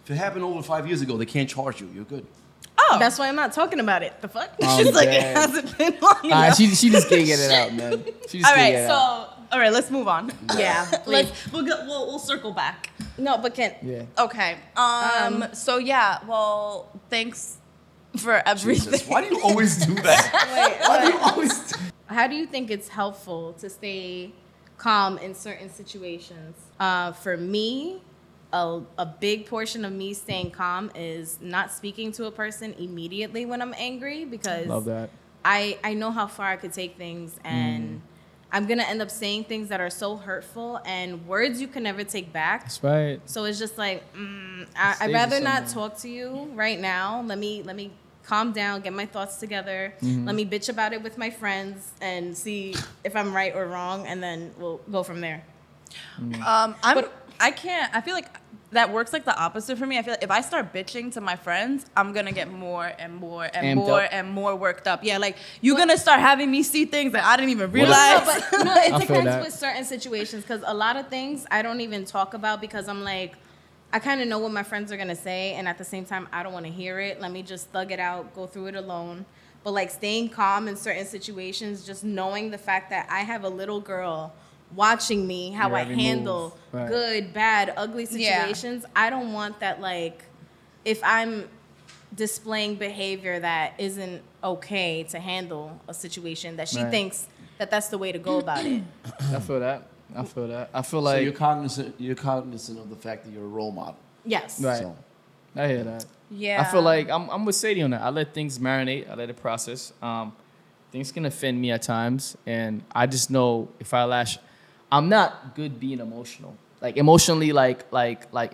if it happened over 5 years ago, they can't charge you. You're good. Oh, That's why I'm not talking about it. The fuck? I'm She's like, it dead. hasn't been long enough. She just can't get it out, man. She just all can't right. get it So, out. all right, let's move on. Yeah. We'll circle back. No, but can Yeah. Okay. So yeah. Well, thanks for everything. Jesus, why do you always do that? Why do you always? how do you think it's helpful to stay calm in certain situations? For me, a big portion of me staying calm is not speaking to a person immediately when I'm angry because Love that. I know how far I could take things and I'm gonna end up saying things that are so hurtful and words you can never take back. That's right. So it's just like Stays I'd with rather not someone. talk to you right now. Let me calm down, get my thoughts together. Let me bitch about it with my friends and see if I'm right or wrong, and then we'll go from there. I can't. I feel like that works like the opposite for me. I feel like if I start bitching to my friends, I'm gonna get more and more and Amped more up. and more worked up. Yeah, like you're gonna start having me see things that I didn't even if- realize. No, but no, I it feel depends that. with certain situations because a lot of things I don't even talk about because I'm like, I kind of know what my friends are gonna say, and at the same time, I don't want to hear it. Let me just thug it out, go through it alone. But like staying calm in certain situations, just knowing the fact that I have a little girl watching me, how Your I every handle move. Right. good, bad, ugly Yeah. situations. I don't want that. Like, if I'm displaying behavior that isn't okay to handle a situation, that she Right. thinks that that's the way to go about it. I feel that. I feel that. I feel So like you're cognizant. You're cognizant of the fact that you're a role model. Yes. Right. So I hear that. Yeah. I feel like I'm with Sadie on that. I let things marinate. I let it process. Things can offend me at times, and I just know if I lash, I'm not good being emotional. Like emotionally, like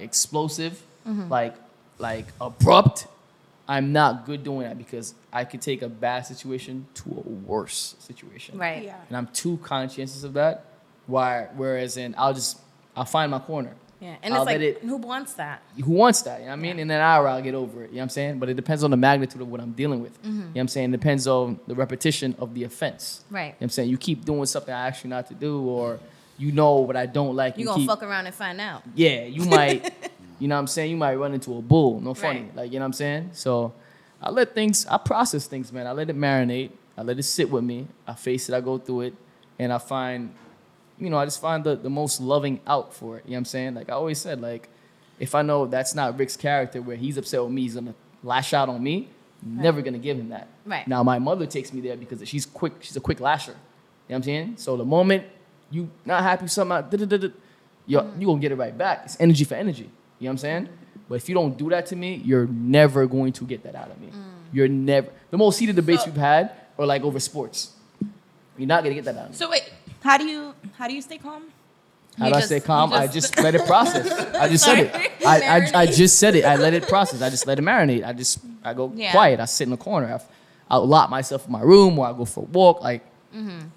explosive, like abrupt. I'm not good doing that because I could take a bad situation to a worse situation. Right. Yeah. And I'm too conscientious of that. Whereas I'll find my corner. Yeah. And I'll it's like, let it- who wants that? Who wants that? You know what I mean? In an hour, I'll get over it. You know what I'm saying? But it depends on the magnitude of what I'm dealing with. You know what I'm saying? It depends on the repetition of the offense. Right. You know what I'm saying? You keep doing something I ask you not to do, or you know what I don't like. You're you going to keep, fuck around and find out. Yeah, you might, you know what I'm saying? You might run into a bull. No funny. Right. Like, you know what I'm saying? So I process things, man. I let it marinate. I let it sit with me. I face it. I go through it. And I find, I just find the most loving out for it. You know what I'm saying? Like I always said, like, if I know that's not Rick's character where he's upset with me, he's going to lash out on me, never going to give him that. Right. Now, my mother takes me there because she's quick. She's a quick lasher. You know what I'm saying? So the moment you not happy with something, you're going to get it right back. It's energy for energy. You know what I'm saying? But if you don't do that to me, you're never going to get that out of me. You're never. The most heated debates we've had are like over sports. You're not going to get that out of me. So wait, how do you stay calm? How You do I just- stay calm? you I just- just let it process. I just said it. I just said it. I let it process. I just let it marinate. I go Yeah. quiet. I sit in the corner. I'll lock myself in my room or I go for a walk. Like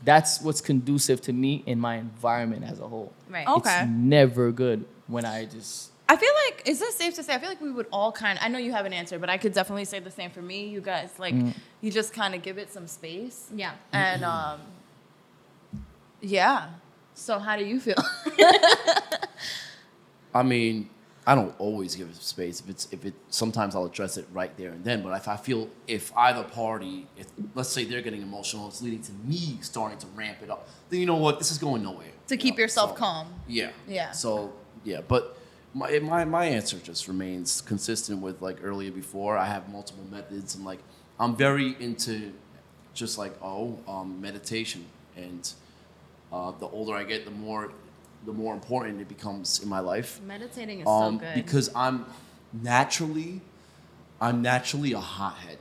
That's what's conducive to me in my environment as a whole. Right. Okay. It's never good when I just. I feel like, is this safe to say? I feel like we would all kind of, I know you have an answer, but I could definitely say the same for me. You guys, like, you just kind of give it some space. Yeah. And, yeah. So how do you feel? I mean, I don't always give it space. Sometimes I'll address it right there and then. But if I feel if either party, if let's say they're getting emotional, it's leading to me starting to ramp it up. Then you know what? This is going nowhere. To keep yourself So, calm. Yeah. Yeah. So yeah, but my answer just remains consistent with like earlier before. I have multiple methods and like I'm very into just like meditation and the older I get, the more important it becomes in my life. Meditating is so good. Because I'm naturally a hothead.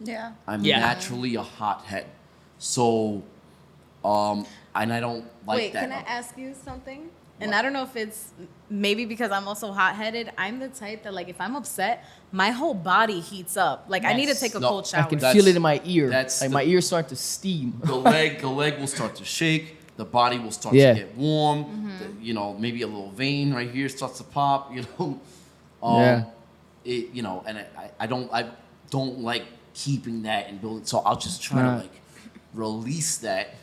Yeah. I'm Yeah. naturally a hothead. So, and I don't like Wait, that. can I ask you something? And I don't know if it's maybe because I'm also hot-headed. I'm the type that, like, if I'm upset, my whole body heats up. Like, I need to Yes. take a No, cold I shower. can That's- feel it in my ear. that's Like the- my ears start to steam. the leg will start to shake. The body will start Yeah. to get warm. Maybe a little vein right here starts to pop. Yeah. I don't like keeping that and building. So I'll just try to Nah. like release that.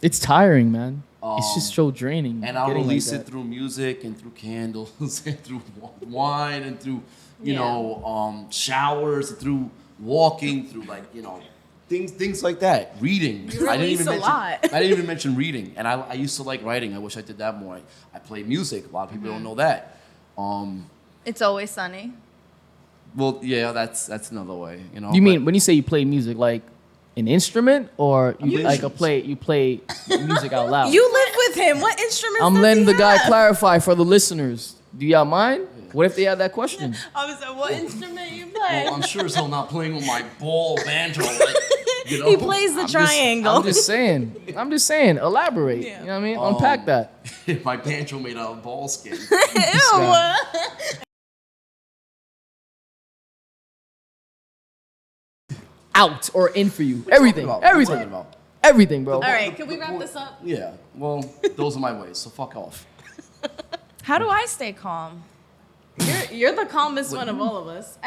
It's tiring, man. It's just so draining. And I'll getting like release it that. through music and through candles and through wine and through showers and through walking through things like that. Reading. You release a lot. I didn't even mention reading. And I used to like writing. I wish I did that more. I play music. A lot of people don't know that. It's always sunny. Well, yeah, that's another way. You mean when you say you play music, like an instrument, or you like you play music out loud? You live with him. What instruments I'm does letting he the guy have? clarify for the listeners. Do y'all mind? What if they have that question? I was like, what instrument you play? Well, I'm sure as hell not playing with my ball banjo. Like, He plays the triangle. I'm just saying. Elaborate. You know what I mean? Unpack that. my banjo made out of ball skin. guy. Out or in for you. Everything. What are you talking Everything. about? Everything, bro. All right, can we wrap this up? Yeah. Well, those are my ways. So fuck off. How do I stay calm? You're the calmest one of all of us.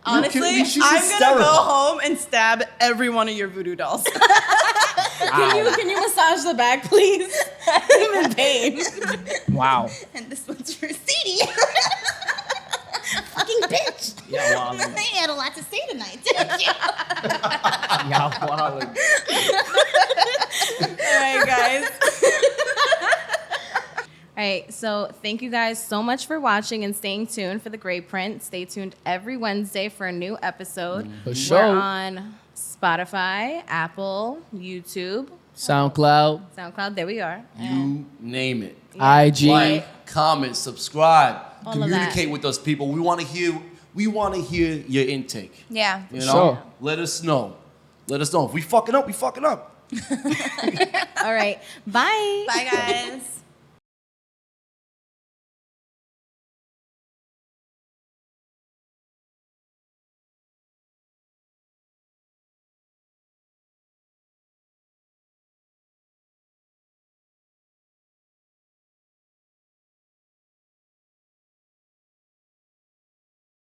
Honestly, she's I'm hysterical. gonna go home and stab every one of your voodoo dolls. Can you massage the back, please? I'm in pain. Wow. And this one's for CD. Fucking bitch. Yeah, wow. I had a lot to say tonight, didn't you? Yeah, wow. All right, guys. All right, so thank you guys so much for watching and staying tuned for the Great Print. Stay tuned every Wednesday for a new episode. For We're sure. on Spotify, Apple, YouTube, SoundCloud, There we are. You name it. IG. Like, comment, subscribe, All of communicate with us, people. We want to hear your intake. Yeah. You know, Sure. let us know. If we fucking up, we fucking up. All right, bye. Bye, guys.